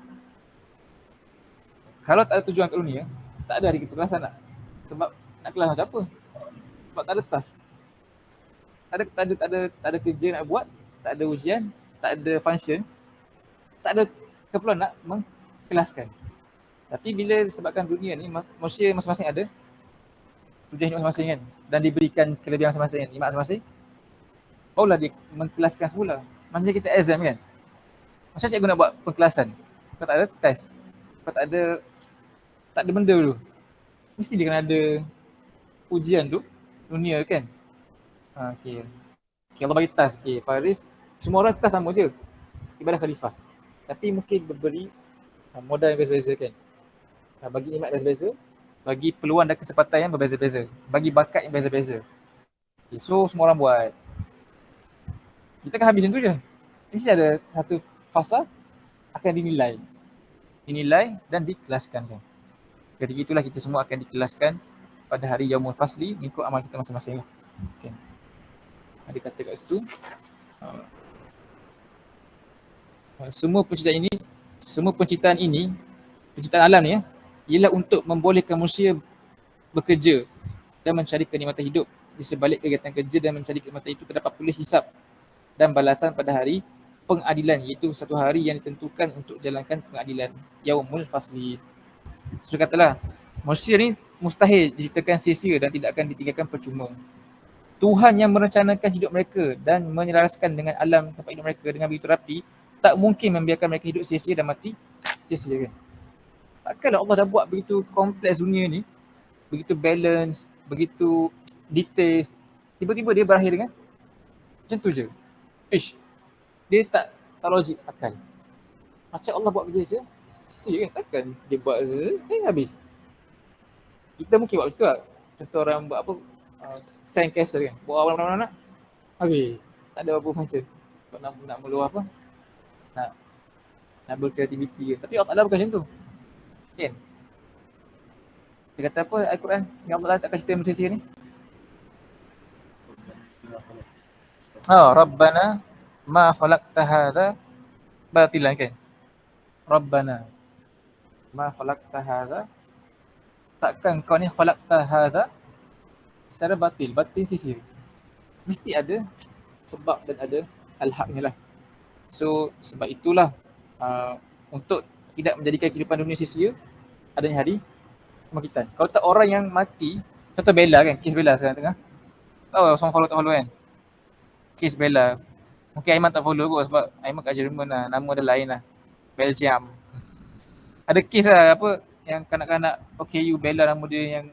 kalau tak ada tujuan kat dunia, tak ada hari perkelasan nak. Sebab nak kelas macam apa? Sebab tak ada task. Tak ada kerja nak buat, tak ada ujian, tak ada function, tak ada keperluan nak mengkelaskan. Tapi bila sebabkan dunia ni manusia masing-masing ada tujuan hidup masing-masing kan, dan diberikan kelebihan masing-masing kan, nikmat masing-masing, barulah dia mengkelaskan semula. Macam kita exam kan, macam cikgu nak buat pengkelasan, kau tak ada test, kau tak ada benda dulu, mesti dia kena ada ujian tu dunia kan. Okay, Allah bagi task, Faris, semua orang task sama je, ibadah khalifah, tapi mungkin berberi modal yang berbeza-beza kan, bagi nikmat berbeza-beza, bagi peluang dan kesempatan yang berbeza-beza, bagi bakat yang berbeza-beza. Okay, so semua orang buat, kita kan habis macam tu je. Mesti ada satu fasa akan dinilai dan dikelaskan kan. Ketika itulah kita semua akan dikelaskan pada hari Yaumul Fasli mengikut amal kita masing-masing lah. Okay. Ada kata kat situ, semua penciptaan ini, penciptaan alam ni ialah untuk membolehkan manusia bekerja dan mencari kenikmatan hidup. Di sebalik kegiatan kerja dan mencari kenikmatan itu terdapat pula hisab dan balasan pada hari pengadilan, iaitu satu hari yang ditentukan untuk jalankan pengadilan, Yaumul Fasli. So katalah, manusia ni mustahil diciptakan sia-sia dan tidak akan ditinggalkan percuma. Tuhan yang merencanakan hidup mereka dan menyelaraskan dengan alam tempat hidup mereka dengan begitu rapi, tak mungkin membiarkan mereka hidup sia-sia dan mati sia-sia kan. Takkanlah Allah dah buat begitu kompleks dunia ni, begitu balance, begitu details, tiba-tiba dia berakhir dengan macam tu je. Dia tak logik akal. Macam Allah buat kerja sia kan, takkan dia buat habis. Kita mungkin buat begitu lah. Contoh orang buat apa, sandcastle kan, buat awal-awal nak habis, tak ada apa function. Nak meluah apa, nak berkreativiti kan. Tapi Allah Ta'ala bukan macam tu kan. Dia kata apa Al-Quran yang Allah tak cerita manusia ni, Rabbana ma khalaqta hadha batilan kan. Rabbana ma khalaqta hadha, takkan kau ni khalaqta hadha secara batil sia-sia. Mesti ada sebab dan ada al-haqnya lah. So sebab itulah untuk tidak menjadikan kehidupan dunia sia-sia, adanya hari kebangkitan. Kalau tak orang yang mati, contoh Bella kan, kes Bella sekarang tengah, tahu orang tak follow kan, kes Bella. Mungkin Aiman tak follow kot sebab Aiman kat Jerman lah, nama dia lain lah, Belgium. Ada kes lah apa, yang kanak-kanak OKU Bella nama dia yang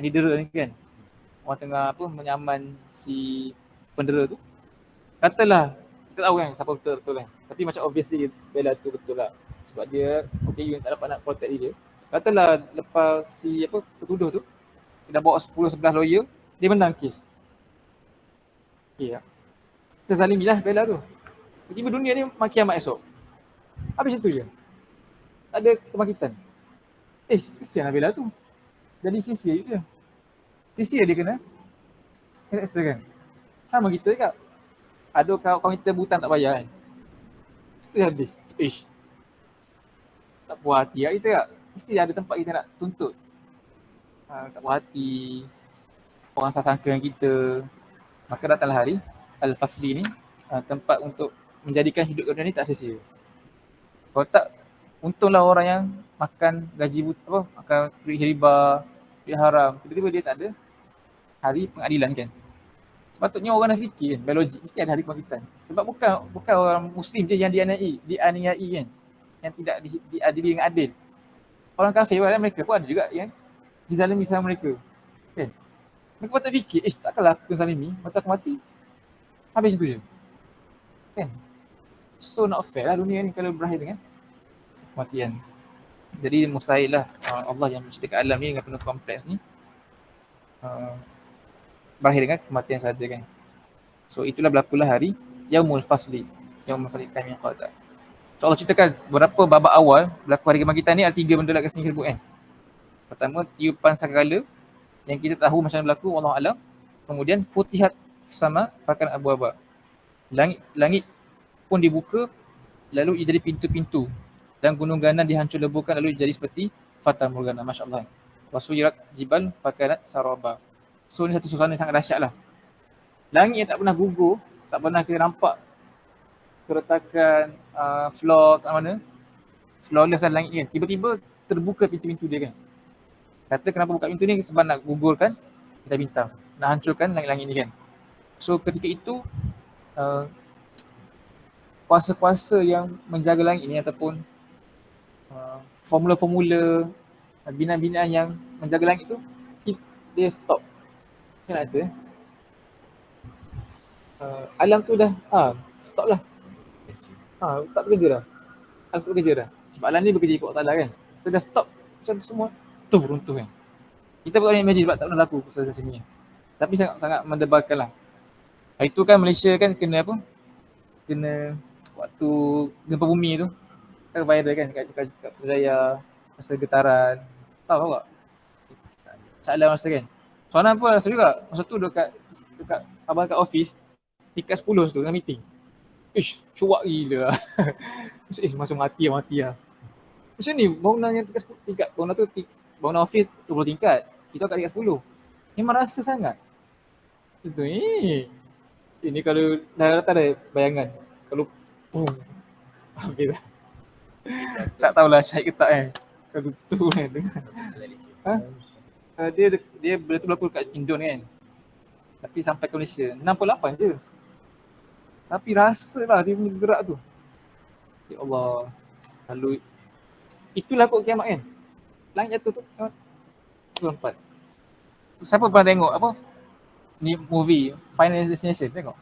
didera ni kan. Orang tengah apa menyaman si pendera tu. Katalah, kita tahu kan siapa betul-betul kan. Tapi macam obviously Bella tu betul lah. Sebab dia OKU yang tak dapat nak protect dia. Katalah lepas si apa tertuduh tu, dia dah bawa 10-11 lawyer, dia menang kes. Okay lah. Terzalimilah Bella tu. Tiba-tiba dunia ni makin kiamat esok. Habis macam tu je. Tak ada kebangkitan. Kesianlah Bella tu. Jadi sia-sia je. Sia-sia dia kena rasa kan. Sama kita juga. Ada kawan kita butang tak bayar kan. Mesti habis. Tak puas hati lah kita tak. Mesti ada tempat kita nak tuntut. Tak puas hati. Orang sangka dengan kita. Maka datanglah hari Al-Fasli ni, tempat untuk menjadikan hidup dunia ni tak sia-sia. Kalau tak, untunglah orang yang makan gaji apa, makan duit riba, duit haram, tiba-tiba dia tak ada hari pengadilan kan. Sepatutnya orang dah fikir kan, biologi mesti ada hari kebangkitan. Sebab bukan orang Muslim je yang dianiai kan, yang tidak diadili dengan adil. Orang kafir kan, mereka pun ada juga yang dizalimi sama mereka kan. Mereka patut fikir, takkanlah aku zalimi, mata aku mati. Habis itu je. Kan? So not fair lah dunia ni kalau berakhir dengan kematian. Jadi mustahil lah Allah yang menciptakan alam ni dengan penuh kompleks ni berakhir dengan kematian saja kan. So itulah berlakulah hari Yaumul Fasli. Yaumul Fariqan min qada. So Allah ceritakan berapa babak awal berlaku hari kebangkitan ni ada 3 benda lah kat sini sebut kan. Pertama, tiupan sangkakala yang kita tahu macam mana berlaku, wallahu alam. Kemudian futihat sama pakan abu-aba. Langit pun dibuka lalu ia jadi pintu-pintu dan gunung ganan dihancur leburkan lalu jadi seperti fata morgana, masya-Allah. Wasuyirat jibal fakanat saraba. So ni satu suasana yang sangat dahsyat lah. Langit yang tak pernah gugur, tak pernah kita nampak keretakan floor kat mana, flawless lah langit ni kan. Tiba-tiba terbuka pintu-pintu dia kan. Kata kenapa buka pintu ni sebab nak gugurkan bintang-bintang, nak hancurkan langit-langit ni kan. So ketika itu kuasa-kuasa yang menjaga langit ni ataupun formula-formula binaan-binaan yang menjaga langit tu dia stop. Kan ada alam tu dah stop lah. Tak bekerja dah. Alam tak bekerja dah. Sebab alam ni bekerja ikut Allah Ta'ala kan. So dah stop macam semua runtuh kan. Kita pun tak boleh imagine sebab tak pernah berlaku pasal macam ni. Tapi sangat mendebarkan lah. Hari tu kan Malaysia kan kena apa? Kena waktu gempa bumi tu. Kan viral kan kat Putrajaya masa getaran. Tahu tak? Caklah masa kan. Soalan pun rasa juga. Masa tu dekat abang kat office tingkat 10 tu dengan meeting. Ish, cuak gila. Macam mati lah. Macam ni bangunan yang tingkat bangunan tu bangunan office 20 tingkat. Kita kat tingkat 10. Memang rasa sangat. Itu ini kalau dah ada bayangan. Kalau habis dah. Tak tahulah syahid ke tak kan. Kalau tu kan dengar. Dia berlaku kat Indon kan. Tapi sampai ke Malaysia 68 je. Tapi rasalah dia bergerak tu. Ya Allah. Lalu itulah kot kiamat kan. Langit jatuh tu sempat. Siapa pernah tengok apa ni movie Final Destination tengok?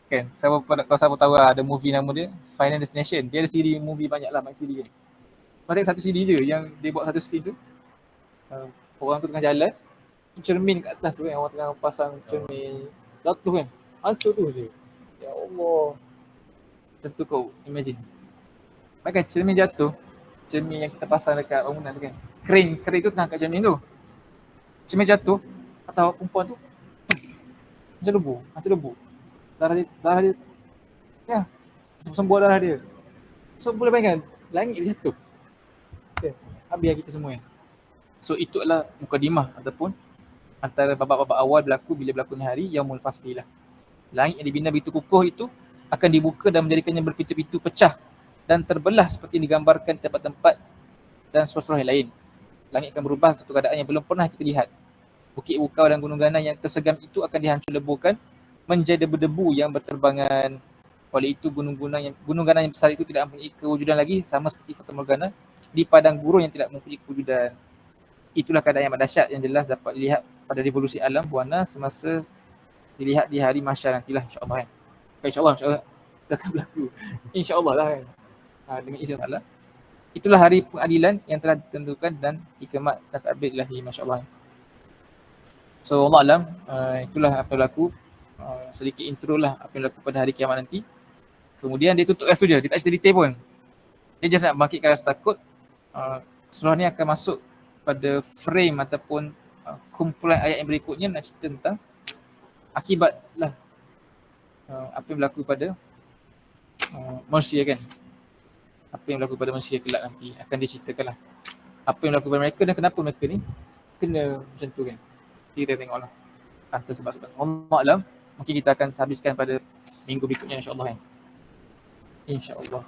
Kan kalau siapa tahu ada movie nama dia Final Destination. Dia ada siri movie banyak lah, banyak siri kan. Macam satu siri je yang dia buat satu scene tu. Orang tu tengah jalan, cermin kat atas tu kan, orang tengah pasang cermin. Jatuh kan. Hancur tu je. Ya Allah. Tentu kau imagine. Macam cermin jatuh. Cermin yang kita pasang dekat bangunan tu kan. Crane tu tengah kat cermin tu. Cermin jatuh. Atau perempuan tu macam lebu. Darah dia. Ya. Sembuh darah dia. So boleh bayangkan. Langit dia jatuh. Okay. Habis kita semua kan. So itu adalah mukadimah ataupun antara babak-babak awal berlaku bila berlakunya hari Yaumul Fasli lah. Langit yang dibina begitu kukuh itu akan dibuka dan menjadikannya berpintu-pintu pecah dan terbelah seperti yang digambarkan di tempat-tempat dan surah-surah yang lain. Langit akan berubah ke satu keadaan yang belum pernah kita lihat. Bukit Bukau dan gunung ganan yang tersegam itu akan dihancur leburkan menjadi debu-debu yang berterbangan. Oleh itu gunung ganan yang besar itu tidak mempunyai kewujudan lagi, sama seperti fata morgana di padang gurun yang tidak mempunyai kewujudan. Itulah keadaan yang dahsyat yang jelas dapat dilihat pada revolusi alam buana semasa dilihat di hari mahsyar nantilah, insya-Allah kan. Insya-Allah akan berlaku. Insya-Allah lah kan. Dengan izin Allah. Itulah hari pengadilan yang telah ditentukan dan hikmat dan takdir ilahi, masya-Allah. So Allah alam, itulah apa yang berlaku. Sedikit intro lah apa yang berlaku pada hari kiamat nanti. Kemudian dia tutup kat situ je, dia tak cerita detail pun. Dia just nak bangkitkan rasa takut. Surah ni akan masuk pada frame ataupun kumpulan ayat yang berikutnya nak cerita tentang akibat lah apa yang berlaku pada manusia kan. Apa yang berlaku pada manusia kelak nanti akan diceritakan lah. Apa yang berlaku pada mereka dan kenapa mereka ni kena macam tu kan. Kita tengoklah antara sebab-sebab. Allah alam, mungkin kita akan habiskan pada minggu berikutnya, insya-Allah kan. InsyaAllah.